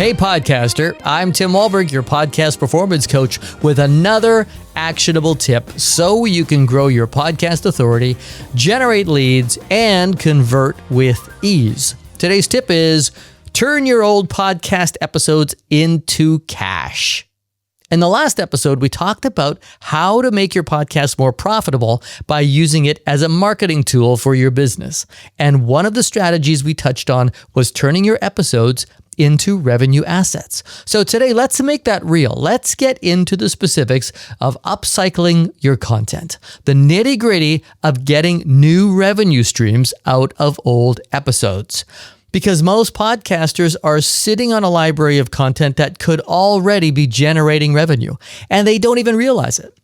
Hey podcaster, I'm Tim Wahlberg, your podcast performance coach, with another actionable tip so you can grow your podcast authority, generate leads, and convert with ease. Today's tip is turn your old podcast episodes into cash. In the last episode, we talked about how to make your podcast more profitable by using it as a marketing tool for your business. And one of the strategies we touched on was turning your episodes into revenue assets. So today, let's make that real. Let's get into the specifics of upcycling your content, the nitty-gritty of getting new revenue streams out of old episodes. Because most podcasters are sitting on a library of content that could already be generating revenue, and they don't even realize it.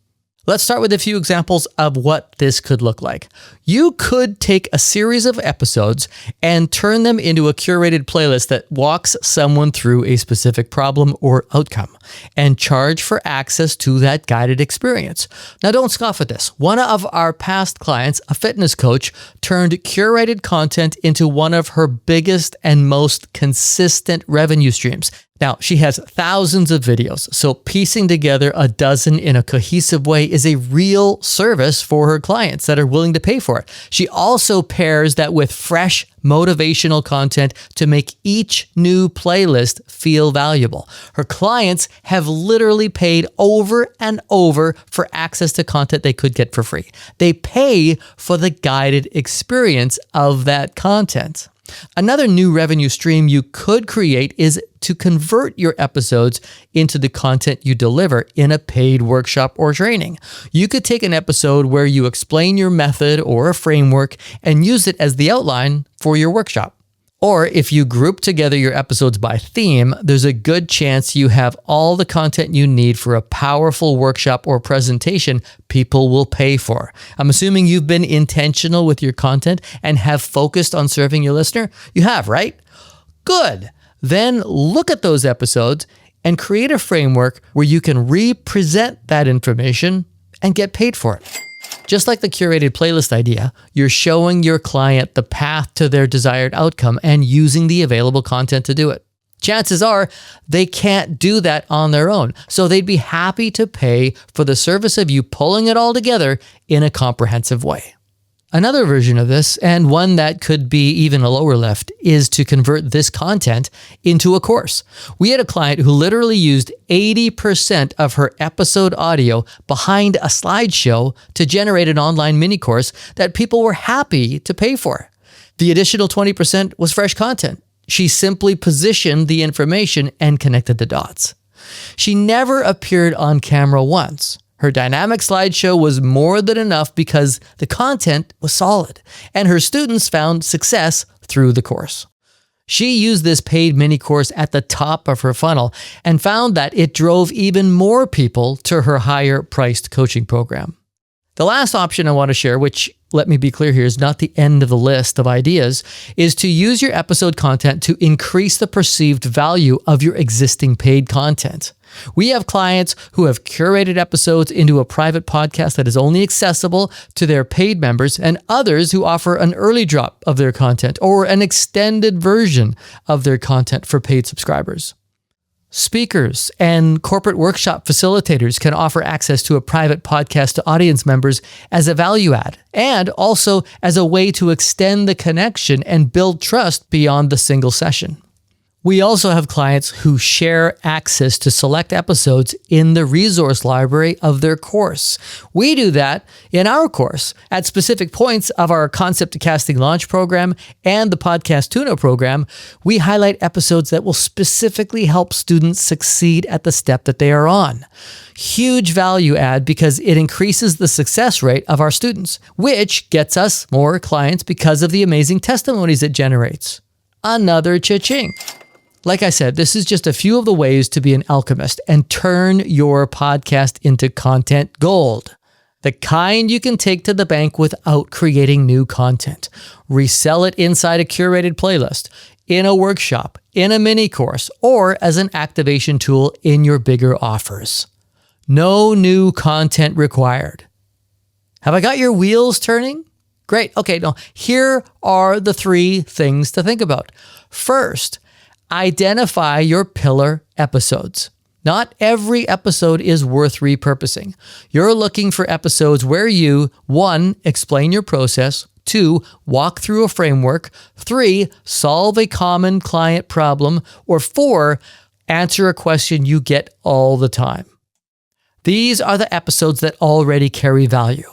Let's start with a few examples of what this could look like. You could take a series of episodes and turn them into a curated playlist that walks someone through a specific problem or outcome and charge for access to that guided experience. Now, don't scoff at this. One of our past clients, a fitness coach, turned curated content into one of her biggest and most consistent revenue streams. Now, she has thousands of videos, so piecing together a dozen in a cohesive way is a real service for her clients that are willing to pay for it. She also pairs that with fresh motivational content to make each new playlist feel valuable. Her clients have literally paid over and over for access to content they could get for free. They pay for the guided experience of that content. Another new revenue stream you could create is to convert your episodes into the content you deliver in a paid workshop or training. You could take an episode where you explain your method or a framework and use it as the outline for your workshop. Or if you group together your episodes by theme, there's a good chance you have all the content you need for a powerful workshop or presentation people will pay for. I'm assuming you've been intentional with your content and have focused on serving your listener. You have, right? Good. Then look at those episodes and create a framework where you can represent that information and get paid for it. Just like the curated playlist idea, you're showing your client the path to their desired outcome and using the available content to do it. Chances are they can't do that on their own, so they'd be happy to pay for the service of you pulling it all together in a comprehensive way. Another version of this, and one that could be even a lower lift, is to convert this content into a course. We had a client who literally used 80% of her episode audio behind a slideshow to generate an online mini course that people were happy to pay for. The additional 20% was fresh content. She simply positioned the information and connected the dots. She never appeared on camera once. Her dynamic slideshow was more than enough because the content was solid, and her students found success through the course. She used this paid mini course at the top of her funnel and found that it drove even more people to her higher priced coaching program. The last option I want to share, which, let me be clear here, is not the end of the list of ideas, is to use your episode content to increase the perceived value of your existing paid content. We have clients who have curated episodes into a private podcast that is only accessible to their paid members, and others who offer an early drop of their content or an extended version of their content for paid subscribers. Speakers and corporate workshop facilitators can offer access to a private podcast to audience members as a value add, and also as a way to extend the connection and build trust beyond the single session. We also have clients who share access to select episodes in the resource library of their course. We do that in our course at specific points of our Concept to Casting Launch program and the Podcast Tune-Up program. We highlight episodes that will specifically help students succeed at the step that they are on. Huge value add because it increases the success rate of our students, which gets us more clients because of the amazing testimonies it generates. Another cha-ching. Like I said, this is just a few of the ways to be an alchemist and turn your podcast into content gold. The kind you can take to the bank without creating new content. Resell it inside a curated playlist, in a workshop, in a mini course, or as an activation tool in your bigger offers. No new content required. Have I got your wheels turning? Great. Okay, now here are the 3 things to think about. First, Identify your pillar episodes. Not every episode is worth repurposing. You're looking for episodes where you, 1, explain your process, 2, walk through a framework, 3, solve a common client problem, or 4, answer a question you get all the time. These are the episodes that already carry value.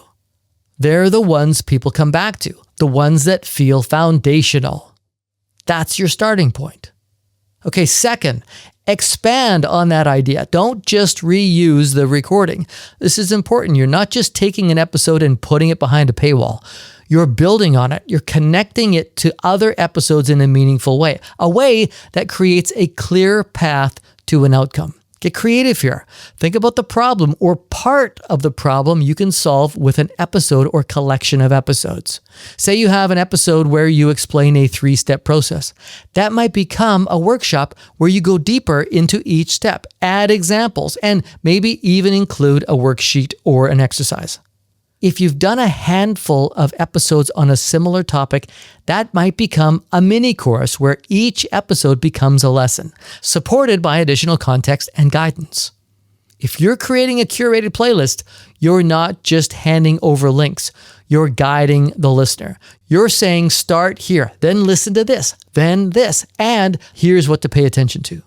They're the ones people come back to, the ones that feel foundational. That's your starting point. Okay, second, expand on that idea. Don't just reuse the recording. This is important. You're not just taking an episode and putting it behind a paywall. You're building on it. You're connecting it to other episodes in a meaningful way, a way that creates a clear path to an outcome. Get creative here. Think about the problem or part of the problem you can solve with an episode or collection of episodes. Say you have an episode where you explain a 3-step process. That might become a workshop where you go deeper into each step, add examples, and maybe even include a worksheet or an exercise. If you've done a handful of episodes on a similar topic, that might become a mini course where each episode becomes a lesson, supported by additional context and guidance. If you're creating a curated playlist, you're not just handing over links. You're guiding the listener. You're saying, start here, then listen to this, then this, and here's what to pay attention to.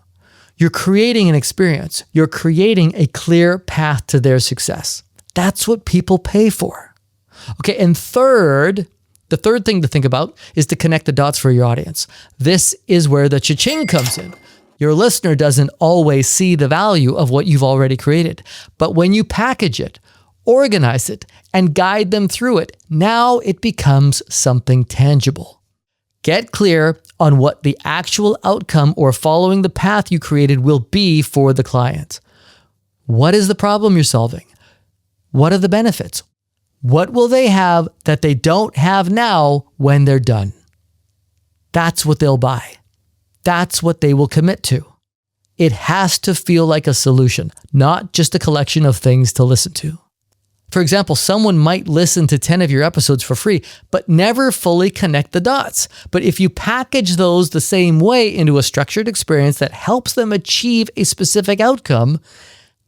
You're creating an experience. You're creating a clear path to their success. That's what people pay for. Okay, and the third thing to think about is to connect the dots for your audience. This is where the cha-ching comes in. Your listener doesn't always see the value of what you've already created. But when you package it, organize it, and guide them through it, now it becomes something tangible. Get clear on what the actual outcome or following the path you created will be for the client. What is the problem you're solving? What are the benefits? What will they have that they don't have now when they're done? That's what they'll buy. That's what they will commit to. It has to feel like a solution, not just a collection of things to listen to. For example, someone might listen to 10 of your episodes for free, but never fully connect the dots. But if you package those the same way into a structured experience that helps them achieve a specific outcome,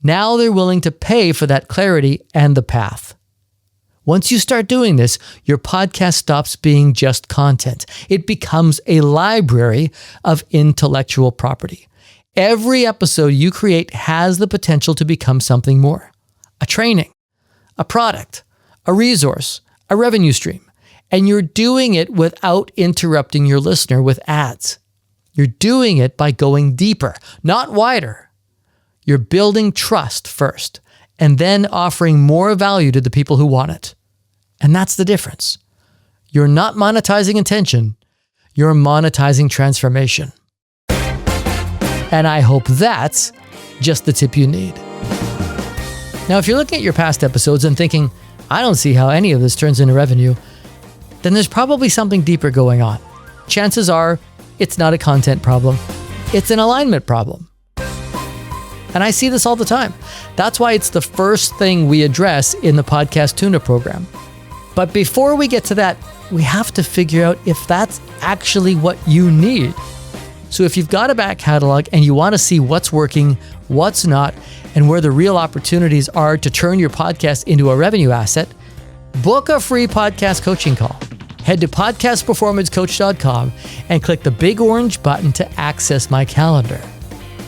now they're willing to pay for that clarity and the path. Once you start doing this, your podcast stops being just content. It becomes a library of intellectual property. Every episode you create has the potential to become something more. A training, a product, a resource, a revenue stream. And you're doing it without interrupting your listener with ads. You're doing it by going deeper, not wider. You're building trust first, and then offering more value to the people who want it. And that's the difference. You're not monetizing intention, you're monetizing transformation. And I hope that's just the tip you need. Now, if you're looking at your past episodes and thinking, I don't see how any of this turns into revenue, then there's probably something deeper going on. Chances are it's not a content problem, it's an alignment problem. And I see this all the time. That's why it's the first thing we address in the Podcast Tune-Up program. But before we get to that, we have to figure out if that's actually what you need. So if you've got a back catalog and you want to see what's working, what's not, and where the real opportunities are to turn your podcast into a revenue asset, book a free podcast coaching call. Head to podcastperformancecoach.com and click the big orange button to access my calendar.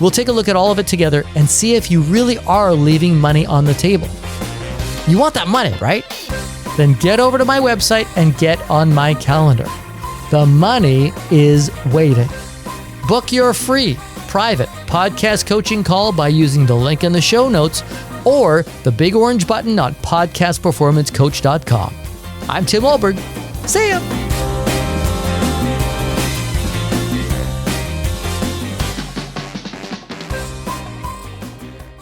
We'll take a look at all of it together and see if you really are leaving money on the table. You want that money, right? Then get over to my website and get on my calendar. The money is waiting. Book your free, private podcast coaching call by using the link in the show notes or the big orange button on podcastperformancecoach.com. I'm Tim Ahlberg. See ya!